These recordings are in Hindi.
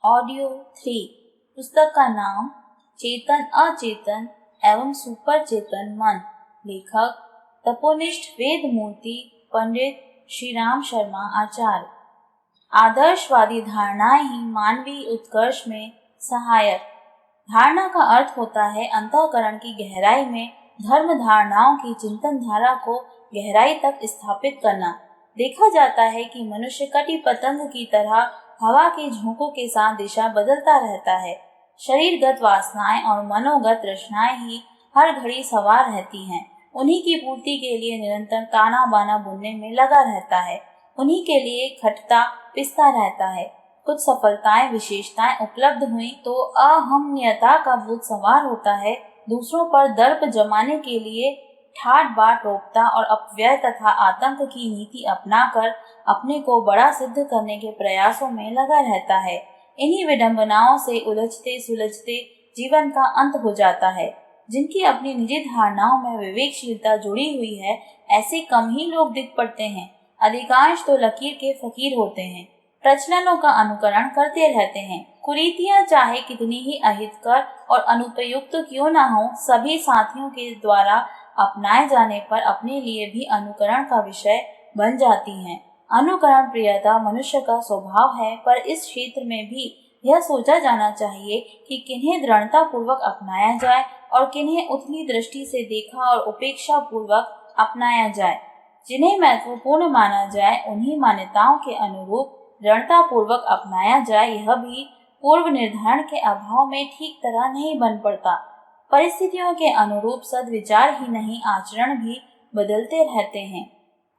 ऑडियो 3। पुस्तक का नाम चेतन अचेतन एवं सुपर चेतन मन। लेखक तपोनिष्ठ वेद मूर्ति पंडित श्री राम शर्मा आचार्य। आदर्शवादी धारणाएं ही मानवीय उत्कर्ष में सहायक। धारणा का अर्थ होता है अंतःकरण की गहराई में धर्म धारणाओं की चिंतन धारा को गहराई तक स्थापित करना। देखा जाता है कि मनुष्य कटी पतंग की तरह हवा के झोंकों के साथ दिशा बदलता रहता है। शरीरगत वासनाएं और मनोगत तृष्णाएं ही हर घड़ी सवार रहती हैं। उन्हीं की पूर्ति के लिए निरंतर ताना बाना बुनने में लगा रहता है। उन्हीं के लिए खटता पिसता रहता है। कुछ सफलताएं विशेषताएं उपलब्ध हुई तो अहम्यता का भूत सवार होता है। दूसरों पर दर्प जमाने के लिए ठाट बाट रोकता और अपव्यय तथा आतंक की नीति अपनाकर अपने को बड़ा सिद्ध करने के प्रयासों में लगा रहता है। इन्हीं विडंबनाओं से उलझते सुलझते जीवन का अंत हो जाता है। जिनकी अपनी निजी धारणाओं में विवेकशीलता जुड़ी हुई है, ऐसे कम ही लोग दिख पड़ते हैं। अधिकांश तो लकीर के फकीर होते हैं, प्रचलनों का अनुकरण करते रहते हैं। कुरीतियां चाहे कितनी ही अहितकर और अनुपयुक्त क्यों न हो, सभी साथियों के द्वारा अपनाए जाने पर अपने लिए भी अनुकरण का विषय बन जाती हैं। अनुकरण प्रियता मनुष्य का स्वभाव है, पर इस क्षेत्र में भी यह सोचा जाना चाहिए कि किन्हें दृढ़ता पूर्वक अपनाया जाए और किन्हें उथली दृष्टि से देखा और उपेक्षा पूर्वक अपनाया जाए। जिन्हें महत्वपूर्ण माना जाए उन्हीं मान्यताओं के अनुरूप दृढ़ता पूर्वक अपनाया जाए। यह भी पूर्व निर्धारण के अभाव में ठीक तरह नहीं बन पड़ता। परिस्थितियों के अनुरूप सद्विचार ही नहीं, आचरण भी बदलते रहते हैं।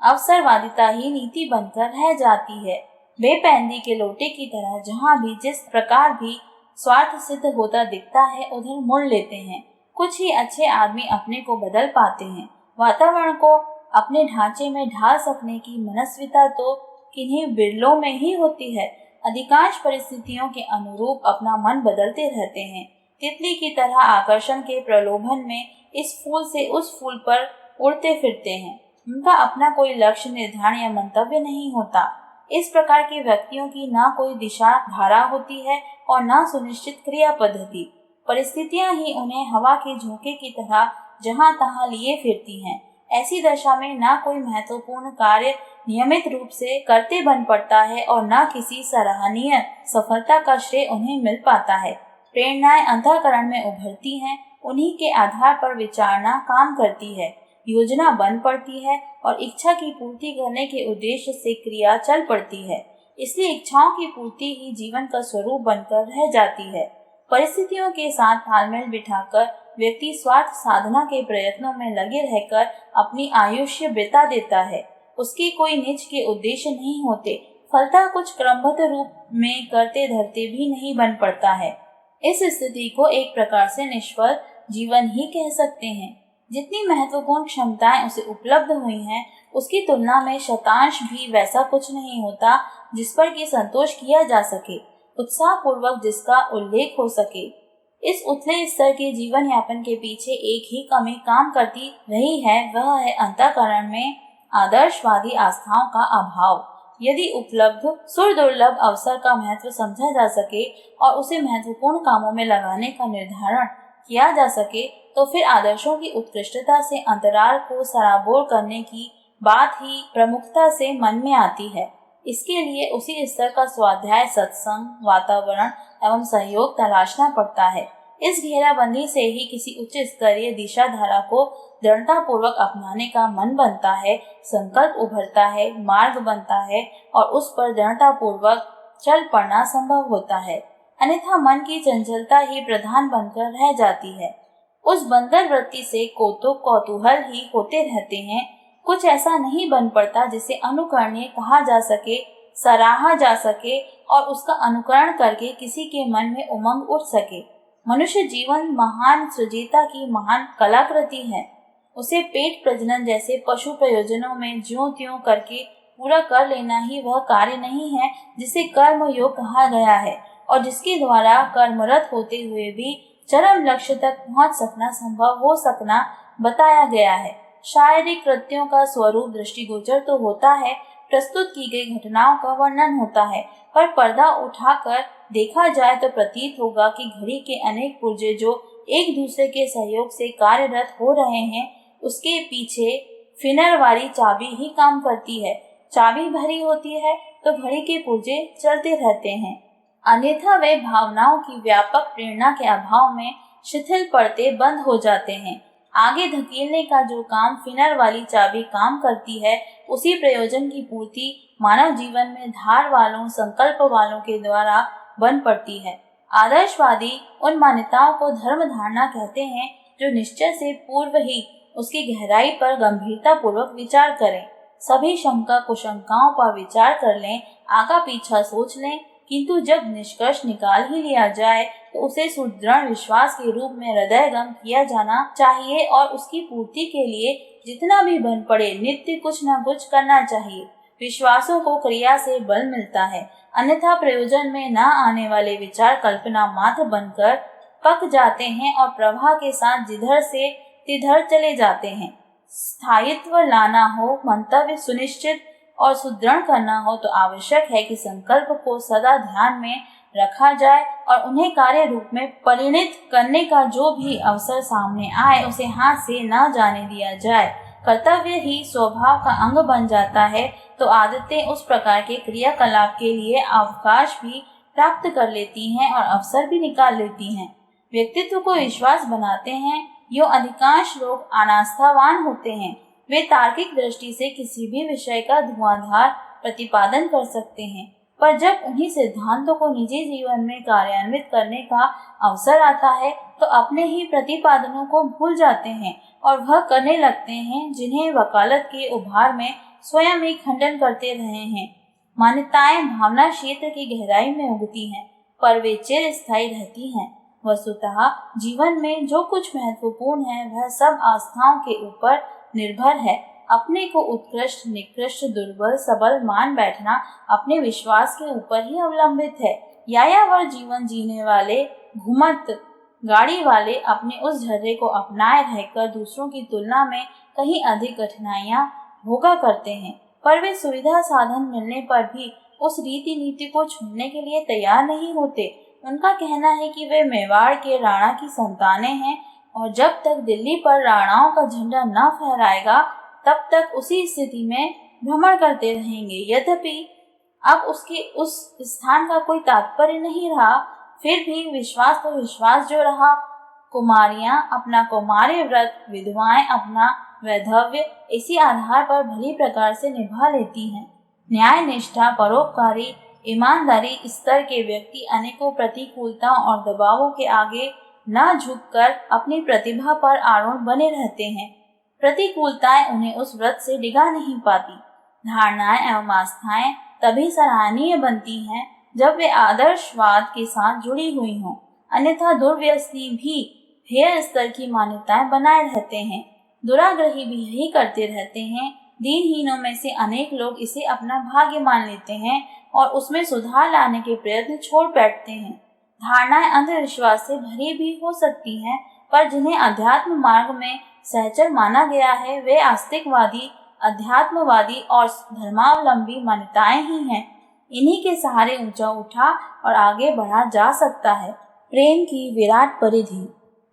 अवसरवादिता ही नीति बनकर रह जाती है। बेपैंदी के लोटे की तरह जहाँ भी जिस प्रकार भी स्वार्थ सिद्ध होता दिखता है, उधर मुड़ लेते हैं। कुछ ही अच्छे आदमी अपने को बदल पाते हैं। वातावरण को अपने ढांचे में ढाल सकने की मनस्विता तो किन्हीं बिरलों में ही होती है। अधिकांश परिस्थितियों के अनुरूप अपना मन बदलते रहते हैं। तितली की तरह आकर्षण के प्रलोभन में इस फूल से उस फूल पर उड़ते फिरते हैं। उनका अपना कोई लक्ष्य निर्धारण या मंतव्य नहीं होता। इस प्रकार के व्यक्तियों की न कोई दिशा धारा होती है और न सुनिश्चित क्रिया पद्धति। परिस्थितियां ही उन्हें हवा के झोंके की तरह जहां तहां लिए फिरती हैं। ऐसी दशा में न कोई महत्वपूर्ण कार्य नियमित रूप से करते बन पड़ता है और न किसी सराहनीय सफलता का श्रेय उन्हें मिल पाता है। प्रेरणाएं अंतःकरण में उभरती हैं, उन्हीं के आधार पर विचारना काम करती है, योजना बन पड़ती है और इच्छा की पूर्ति करने के उद्देश्य से क्रिया चल पड़ती है। इसलिए इच्छाओं की पूर्ति ही जीवन का स्वरूप बनकर रह जाती है। परिस्थितियों के साथ तालमेल बिठाकर व्यक्ति स्वार्थ साधना के प्रयत्नों में लगे रहकर अपनी आयुष्य बिता देता है। उसके कोई निज के उद्देश्य नहीं होते। फलता कुछ क्रमबद्ध रूप में करते धरते भी नहीं बन पड़ता है। इस स्थिति को एक प्रकार से निष्फल जीवन ही कह सकते हैं। जितनी महत्वपूर्ण क्षमताएं उसे उपलब्ध हुई हैं, उसकी तुलना में शतांश भी वैसा कुछ नहीं होता जिस पर कि संतोष किया जा सके, उत्साह पूर्वक जिसका उल्लेख हो सके। इस उथले स्तर के जीवन यापन के पीछे एक ही कमी काम करती रही है, वह है अंतःकरण में आदर्शवादी आस्थाओं का अभाव। यदि उपलब्ध सुदुर्लभ अवसर का महत्व समझा जा सके और उसे महत्वपूर्ण कामों में लगाने का निर्धारण किया जा सके, तो फिर आदर्शों की उत्कृष्टता से अंतराल को सराबोर करने की बात ही प्रमुखता से मन में आती है। इसके लिए उसी स्तर का स्वाध्याय, सत्संग, वातावरण एवं सहयोग तलाशना पड़ता है। इस घेराबंदी से ही किसी उच्च स्तरीय दिशा धारा को दृढ़ता पूर्वक अपनाने का मन बनता है, संकल्प उभरता है, मार्ग बनता है और उस पर दृढ़ता पूर्वक चल पड़ना संभव होता है। अन्यथा मन की चंचलता ही प्रधान बनकर रह जाती है। उस बंदर वृत्ति से कौतुक कौतूहल ही होते रहते हैं। कुछ ऐसा नहीं बन पड़ता जिसे अनुकरणीय कहा जा सके, सराहा जा सके और उसका अनुकरण करके किसी के मन में उमंग उठ सके। मनुष्य जीवन महान सृजिता की महान कलाकृति है। उसे पेट प्रजनन जैसे पशु प्रयोजनों में ज्यों त्यों करके पूरा कर लेना ही वह कार्य नहीं है जिसे कर्म योग कहा गया है और जिसके द्वारा कर्मरत होते हुए भी चरम लक्ष्य तक पहुंच सकना संभव हो सकना बताया गया है। शारीरिक कृत्यों का स्वरूप दृष्टिगोचर तो होता है, प्रस्तुत की गई घटनाओं का वर्णन होता है, पर पर्दा उठाकर देखा जाए तो प्रतीत होगा कि घड़ी के अनेक पुर्जे जो एक दूसरे के सहयोग से कार्यरत हो रहे हैं, उसके पीछे फिनर वाली चाबी ही काम करती है। चाबी भरी होती है तो घड़ी के पुर्जे चलते रहते हैं, अन्यथा वे भावनाओं की व्यापक प्रेरणा के अभाव में शिथिल पड़ते बंद हो जाते हैं। आगे धकेलने का जो काम फिनर वाली चाबी काम करती है, उसी प्रयोजन की पूर्ति मानव जीवन में धार वालों संकल्प वालों के द्वारा बन पड़ती है। आदर्शवादी उन मान्यताओं को धर्म धारणा कहते हैं जो निश्चय से पूर्व ही उसकी गहराई पर गंभीरता पूर्वक विचार करें, सभी शंका कुशंकाओं पर विचार कर लें, आगा पीछा सोच लें, किंतु जब निष्कर्ष निकाल ही लिया जाए तो उसे सुदृढ़ विश्वास के रूप में हृदयगम किया जाना चाहिए और उसकी पूर्ति के लिए जितना भी बन पड़े नित्य कुछ न कुछ करना चाहिए। विश्वासों को क्रिया से बल मिलता है, अन्यथा प्रयोजन में न आने वाले विचार कल्पना मात्र बनकर पक जाते हैं और प्रवाह के साथ जिधर से तिधर चले जाते हैं। स्थायित्व लाना हो, मंतव्य सुनिश्चित और सुदृढ़ करना हो तो आवश्यक है कि संकल्प को सदा ध्यान में रखा जाए और उन्हें कार्य रूप में परिणित करने का जो भी अवसर सामने आए उसे हाथ से न जाने दिया जाए। कर्तव्य ही स्वभाव का अंग बन जाता है तो आदतें उस प्रकार के क्रियाकलाप के लिए अवकाश भी प्राप्त कर लेती हैं और अवसर भी निकाल लेती हैं। व्यक्तित्व को विश्वास बनाते हैं। यो अधिकांश लोग अनास्थावान होते हैं। वे तार्किक दृष्टि से किसी भी विषय का धुआंधार प्रतिपादन कर सकते हैं, पर जब उन्हीं सिद्धांतों को निजी जीवन में कार्यान्वित करने का अवसर आता है तो अपने ही प्रतिपादनों को भूल जाते हैं और वह करने लगते हैं जिन्हें वकालत के उभार में स्वयं ही खंडन करते रहे हैं। मान्यताएं भावना क्षेत्र की गहराई में उगती हैं, पर वे चिर स्थायी रहती हैं। वस्तुतः जीवन में जो कुछ महत्वपूर्ण है वह सब आस्थाओं के ऊपर निर्भर है। अपने को उत्कृष्ट, निकृष्ट, दुर्बल, सबल मान बैठना अपने विश्वास के ऊपर ही अवलंबित है। यायावर जीवन जीने वाले घुमत गाड़ी वाले अपने उस झर्रे को अपनाए रहकर दूसरों की तुलना में कहीं अधिक कठिनाइयां भोगा करते हैं, पर वे सुविधा साधन मिलने पर भी उस रीति नीति को छोड़ने के लिए तैयार नहीं होते। उनका कहना है कि वे मेवाड़ के राणा की संतानें हैं और जब तक दिल्ली पर राणाओं का झंडा न फहराएगा तब तक उसी स्थिति में भ्रमण करते रहेंगे। यद्यपि अब उसके उस स्थान का कोई तात्पर्य नहीं रहा, फिर भी विश्वास तो विश्वास जो रहा। कुमारियां अपना कौमार्य व्रत, विधवाएं अपना वैधव्य इसी आधार पर भली प्रकार से निभा लेती हैं। न्याय निष्ठा, परोपकारी, ईमानदारी स्तर के व्यक्ति अनेकों प्रतिकूलताओं और दबावों के आगे न झुककर अपनी प्रतिभा पर आरूढ़ बने रहते हैं। प्रतिकूलताएं उन्हें उस व्रत से डिगा नहीं पाती। धारणाएं एवं आस्थाएं तभी सराहनीय बनती हैं जब वे आदर्शवाद के साथ जुड़ी हुई हों, अन्यथा दुर्व्यसनी भी हेय स्तर की मान्यताएं बनाए रहते हैं। दुराग्रही भी यही करते रहते हैं। दीनहीनों में से अनेक लोग इसे अपना भाग्य मान लेते हैं और उसमें सुधार लाने के प्रयत्न छोड़ बैठते हैं। धारणाएं अंधविश्वास से भरी भी हो सकती हैं, पर जिन्हें अध्यात्म मार्ग में सहचर माना गया है वे आस्तिकवादी, अध्यात्मवादी और धर्मावलंबी मान्यताएं ही हैं। इन्हीं के सहारे ऊंचा उठा और आगे बढ़ा जा सकता है। प्रेम की विराट परिधि।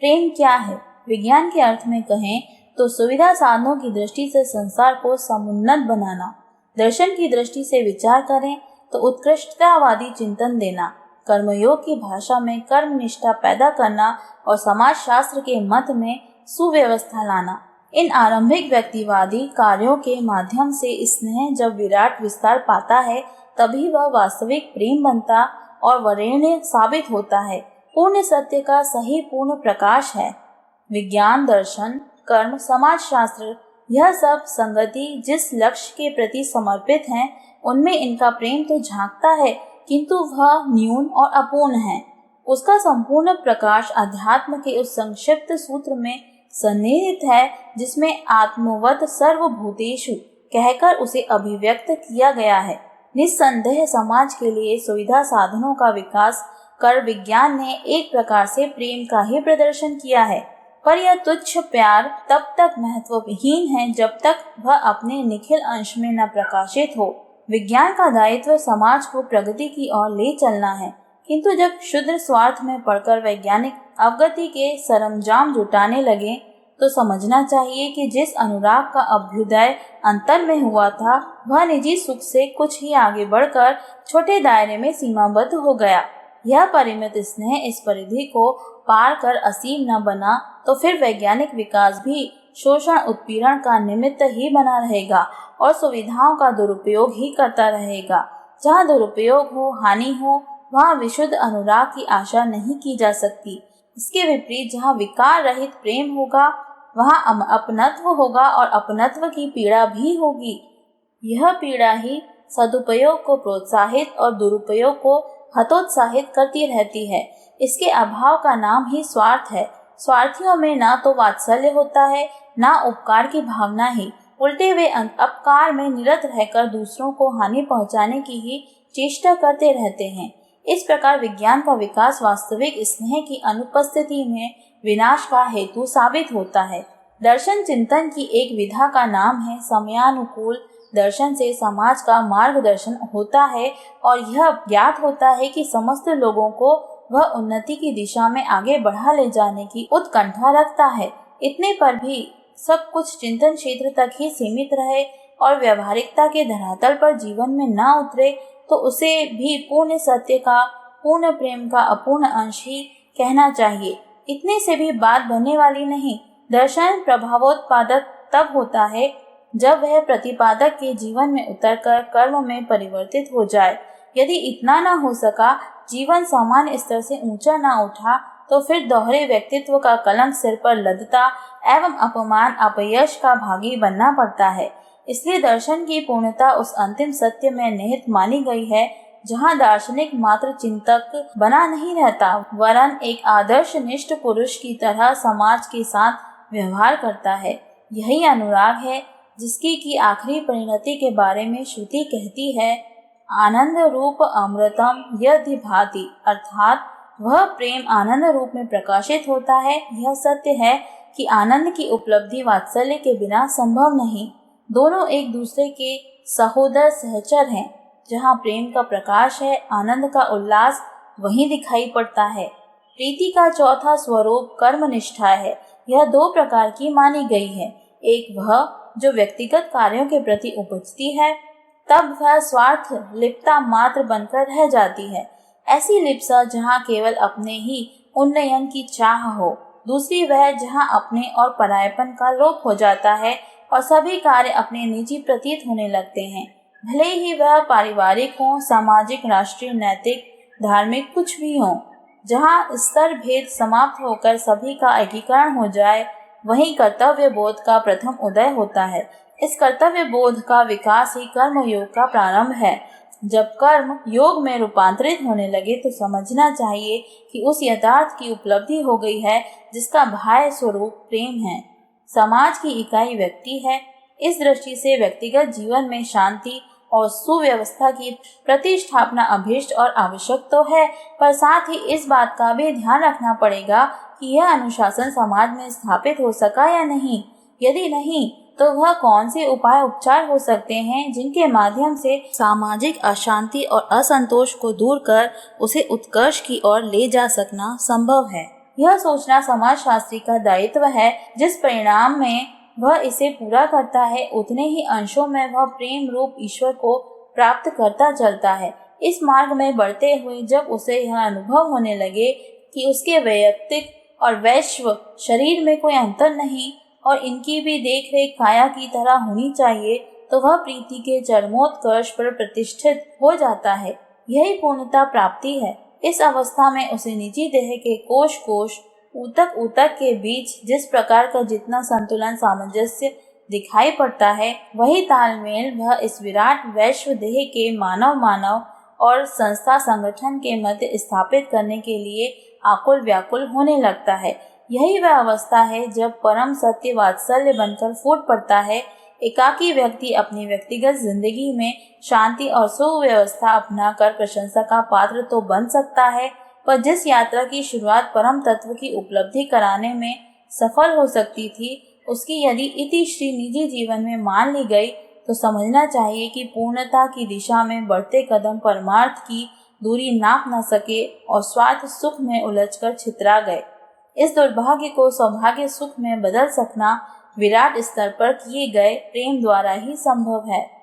प्रेम क्या है? विज्ञान के अर्थ में कहें तो सुविधा साधनों की दृष्टि से संसार को समुन्नत बनाना। दर्शन की दृष्टि से विचार करें तो उत्कृष्टतावादी चिंतन देना। कर्मयोग की भाषा में कर्म निष्ठा पैदा करना और समाज शास्त्र के मत में सुव्यवस्था लाना। इन आरंभिक व्यक्तिवादी कार्यों के माध्यम से स्नेह जब विराट विस्तार पाता है तभी वह वास्तविक प्रेम बनता और वरेण्य साबित होता है। पूर्ण सत्य का सही पूर्ण प्रकाश है। विज्ञान, दर्शन, कर्म, समाज शास्त्र यह सब संगति जिस लक्ष्य के प्रति समर्पित हैं उनमें इनका प्रेम तो झांकता है, किंतु वह न्यून और अपूर्ण है। उसका संपूर्ण प्रकाश अध्यात्म के उस संक्षिप्त सूत्र में सन्निहित है जिसमें आत्मवत सर्वभूतेषु कहकर उसे अभिव्यक्त किया गया है। निस्संदेह समाज के लिए सुविधा साधनों का विकास कर विज्ञान ने एक प्रकार से प्रेम का ही प्रदर्शन किया है, पर यह तुच्छ प्यार तब तक महत्वहीन है जब तक वह अपने निखिल अंश में न प्रकाशित हो। विज्ञान का दायित्व समाज को प्रगति की ओर ले चलना है, किंतु जब क्षुद्र स्वार्थ में पड़कर वैज्ञानिक अवगति के सरंजाम जुटाने लगे तो समझना चाहिए कि जिस अनुराग का अभ्युदय अंतर में हुआ था वह निजी सुख से कुछ ही आगे बढ़कर छोटे दायरे में सीमाबद्ध हो गया। यह परिमित स्नेह इस परिधि को पार कर असीम न बना तो फिर वैज्ञानिक विकास भी शोषण उत्पीड़न का निमित्त ही बना रहेगा और सुविधाओं का दुरुपयोग ही करता रहेगा। जहाँ दुरुपयोग हो, हानि हो, वहाँ विशुद्ध अनुराग की आशा नहीं की जा सकती। इसके विपरीत जहाँ विकार रहित प्रेम होगा वहाँ अपनत्व होगा और अपनत्व की पीड़ा भी होगी। यह पीड़ा ही सदुपयोग को प्रोत्साहित और दुरुपयोग को हतोत्साहित करती रहती है। इसके अभाव का नाम ही स्वार्थ है। स्वार्थियों में ना तो वात्सल्य होता है, ना उपकार की भावना ही, उल्टे वे अपकार में निरत रहकर दूसरों को हानि पहुंचाने की ही चेष्टा करते रहते हैं। इस प्रकार विज्ञान का विकास वास्तविक स्नेह की अनुपस्थिति में विनाश का हेतु साबित होता है। दर्शन चिंतन की एक विधा का नाम है समयानुकूल दर्शन से समाज का मार्गदर्शन होता है और यह ज्ञात होता है कि समस्त लोगों को वह उन्नति की दिशा में आगे बढ़ा ले जाने की उत्कंठा रखता है। इतने पर भी सब कुछ चिंतन क्षेत्र तक ही सीमित रहे और व्यवहारिकता के धरातल पर जीवन में न उतरे तो उसे भी पूर्ण सत्य का, पूर्ण प्रेम का अपूर्ण अंश ही कहना चाहिए। इतने से भी बात बनने वाली नहीं। दर्शन प्रभावोत्पादक तब होता है जब वह प्रतिपादक के जीवन में उतरकर कर्म में परिवर्तित हो जाए। यदि इतना न हो सका, जीवन सामान्य स्तर से ऊंचा न उठा, तो फिर दोहरे व्यक्तित्व का कलंक सिर पर लदता एवं अपमान अपयश का भागी बनना पड़ता है। इसलिए दर्शन की पूर्णता उस अंतिम सत्य में निहित मानी गई है जहाँ दार्शनिक मात्र चिंतक बना नहीं रहता, वरन एक आदर्श निष्ठ पुरुष की तरह समाज के साथ व्यवहार करता है। यही अनुराग है जिसकी की आखिरी परिणति के बारे में श्रुति कहती है, आनंद रूप अमृतम यदि भाति, अर्थात वह प्रेम आनंद रूप में प्रकाशित होता है। यह सत्य है कि आनंद की उपलब्धि वात्सल्य के बिना संभव नहीं। दोनों एक दूसरे के सहोदर सहचर हैं। जहाँ प्रेम का प्रकाश है, आनंद का उल्लास वहीं दिखाई पड़ता है। प्रीति का चौथा स्वरूप कर्मनिष्ठा है। यह दो प्रकार की मानी गई है। एक वह जो व्यक्तिगत कार्यों के प्रति उपजती है, तब वह स्वार्थ लिप्ता मात्र बनकर रह जाती है। ऐसी लिप्सा जहाँ केवल अपने ही उन्नयन की चाह हो। दूसरी वह जहाँ अपने और परायपन का लोप हो जाता है और सभी कार्य अपने निजी प्रतीत होने लगते हैं, भले ही वह पारिवारिक हो, सामाजिक, राष्ट्रीय, नैतिक, धार्मिक, कुछ भी हो। जहाँ स्तर भेद समाप्त होकर सभी का एकीकरण हो जाए, वहीं कर्तव्य बोध का प्रथम उदय होता है। इस कर्तव्य बोध का विकास ही कर्म योग का प्रारंभ है। जब कर्म योग में रूपांतरित होने लगे तो समझना चाहिए कि उस यथार्थ की उपलब्धि हो गई है जिसका बाह्य स्वरूप प्रेम है। समाज की इकाई व्यक्ति है। इस दृष्टि से व्यक्तिगत जीवन में शांति और सुव्यवस्था की प्रतिष्ठापना अभीष्ट और आवश्यक तो है, पर साथ ही इस बात का भी ध्यान रखना पड़ेगा कि यह अनुशासन समाज में स्थापित हो सका या नहीं। यदि नहीं तो वह कौन से उपाय उपचार हो सकते हैं जिनके माध्यम से सामाजिक अशांति और असंतोष को दूर कर उसे उत्कर्ष की ओर ले जा सकना संभव है। यह सोचना समाजशास्त्री का दायित्व है। जिस परिणाम में वह इसे पूरा करता है, उतने ही अंशों में वह प्रेम रूप ईश्वर को प्राप्त करता चलता है। इस मार्ग में बढ़ते हुए जब उसे यह अनुभव होने लगे कि उसके वैयक्तिक और वैश्व शरीर में कोई अंतर नहीं और इनकी भी देखरेख काया की तरह होनी चाहिए, तो वह प्रीति के चरमोत्कर्ष पर प्रतिष्ठित हो जाता है। यही पूर्णता प्राप्ति है। इस अवस्था में उसे निजी देह के कोश कोश, ऊतक ऊतक के बीच जिस प्रकार का जितना संतुलन सामंजस्य दिखाई पड़ता है, वही तालमेल वह इस विराट वैश्व देह के मानव और संस्था संगठन के मध्य स्थापित करने के लिए आकुल व्याकुल होने लगता है। यही वह अवस्था है जब परम सत्य वात्सल्य बनकर फूट पड़ता है। एकाकी व्यक्ति अपनी व्यक्तिगत जिंदगी में शांति और सुव्यवस्था अपनाकर प्रशंसा का पात्र तो बन सकता है, पर जिस यात्रा की शुरुआत परम तत्व की उपलब्धि कराने में सफल हो सकती थी, उसकी यदि इतिश्री निजी जीवन में मान ली गई तो समझना चाहिए कि पूर्णता की दिशा में बढ़ते कदम परमार्थ की दूरी नाप न सके और स्वार्थ सुख में उलझकर छितरा गए। इस दुर्भाग्य को सौभाग्य सुख में बदल सकना विराट स्तर पर किए गए प्रेम द्वारा ही संभव है।